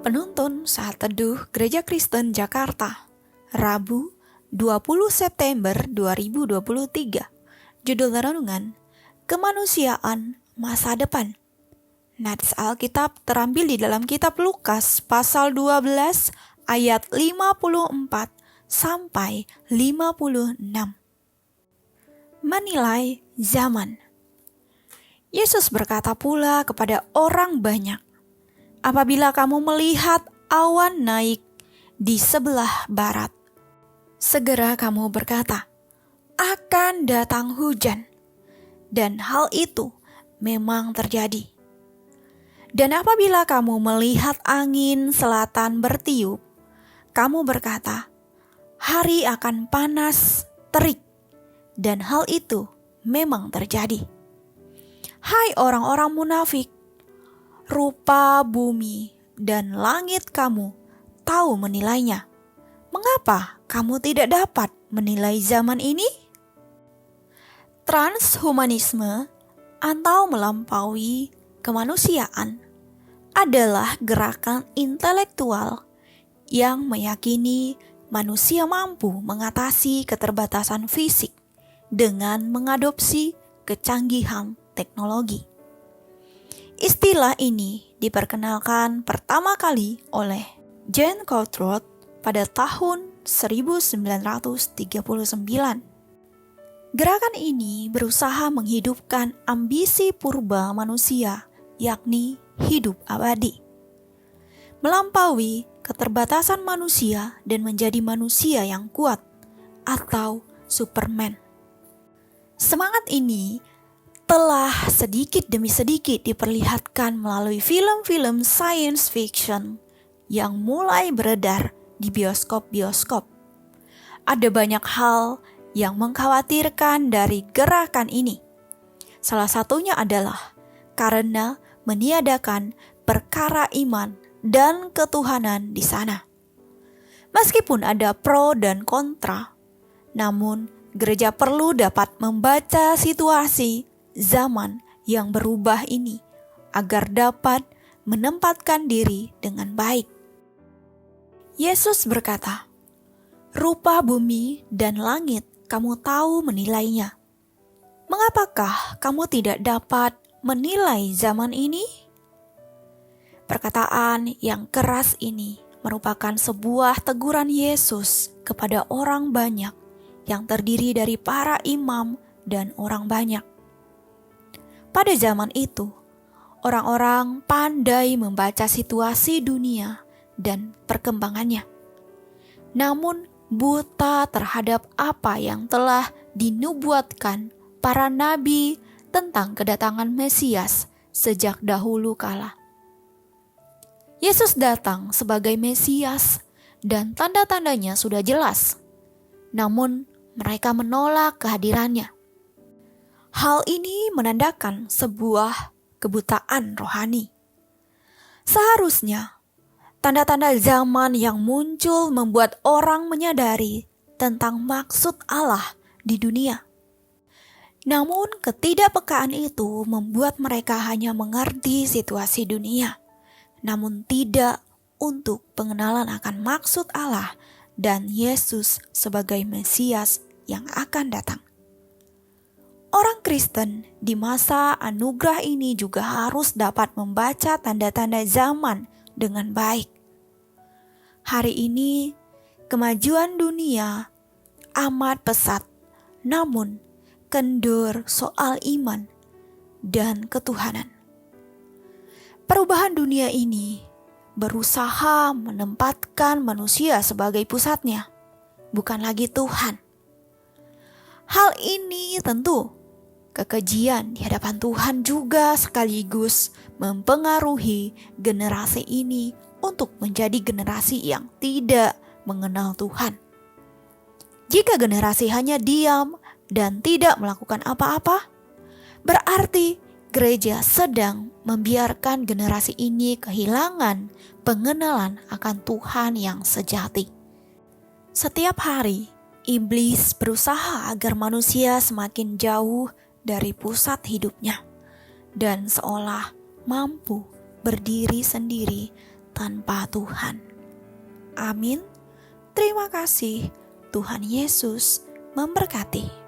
Penuntun Saat Teduh Gereja Kristen Jakarta, Rabu 20 September 2023. Judul renungan, Kemanusiaan Masa Depan. Nats Alkitab terambil di dalam kitab Lukas pasal 12 ayat 54 sampai 56. Menilai zaman. Yesus berkata pula kepada orang banyak, apabila kamu melihat awan naik di sebelah barat, segera kamu berkata, akan datang hujan. Dan hal itu memang terjadi. Dan apabila kamu melihat angin selatan bertiup, kamu berkata, hari akan panas, terik. Dan hal itu memang terjadi. Hai orang-orang munafik, rupa bumi dan langit kamu tahu menilainya. Mengapa kamu tidak dapat menilai zaman ini? Transhumanisme atau melampaui kemanusiaan adalah gerakan intelektual yang meyakini manusia mampu mengatasi keterbatasan fisik dengan mengadopsi kecanggihan teknologi. Istilah ini diperkenalkan pertama kali oleh Jane Goodall pada tahun 1939. Gerakan ini berusaha menghidupkan ambisi purba manusia, yakni hidup abadi, melampaui keterbatasan manusia dan menjadi manusia yang kuat atau Superman. Semangat ini telah sedikit demi sedikit diperlihatkan melalui film-film science fiction yang mulai beredar di bioskop-bioskop. Ada banyak hal yang mengkhawatirkan dari gerakan ini. Salah satunya adalah karena meniadakan perkara iman dan ketuhanan di sana. Meskipun ada pro dan kontra, namun gereja perlu dapat membaca situasi zaman yang berubah ini agar dapat menempatkan diri dengan baik. Yesus berkata, rupa bumi dan langit kamu tahu menilainya. Mengapakah kamu tidak dapat menilai zaman ini? Perkataan yang keras ini merupakan sebuah teguran Yesus kepada orang banyak yang terdiri dari para imam dan orang banyak. Pada zaman itu, orang-orang pandai membaca situasi dunia dan perkembangannya. Namun buta terhadap apa yang telah dinubuatkan para nabi tentang kedatangan Mesias sejak dahulu kala. Yesus datang sebagai Mesias dan tanda-tandanya sudah jelas. Namun mereka menolak kehadirannya. Hal ini menandakan sebuah kebutaan rohani. Seharusnya tanda-tanda zaman yang muncul membuat orang menyadari tentang maksud Allah di dunia. Namun ketidakpekaan itu membuat mereka hanya mengerti situasi dunia, namun tidak untuk pengenalan akan maksud Allah dan Yesus sebagai Mesias yang akan datang. Orang Kristen di masa anugerah ini juga harus dapat membaca tanda-tanda zaman dengan baik. Hari ini, kemajuan dunia amat pesat, namun kendur soal iman dan ketuhanan. Perubahan dunia ini berusaha menempatkan manusia sebagai pusatnya, bukan lagi Tuhan. Hal ini tentu kekejian di hadapan Tuhan juga sekaligus mempengaruhi generasi ini untuk menjadi generasi yang tidak mengenal Tuhan. Jika generasi hanya diam dan tidak melakukan apa-apa, berarti gereja sedang membiarkan generasi ini kehilangan pengenalan akan Tuhan yang sejati. Setiap hari, iblis berusaha agar manusia semakin jauh dari pusat hidupnya dan seolah mampu berdiri sendiri tanpa Tuhan. Amin. Terima kasih. Tuhan Yesus memberkati.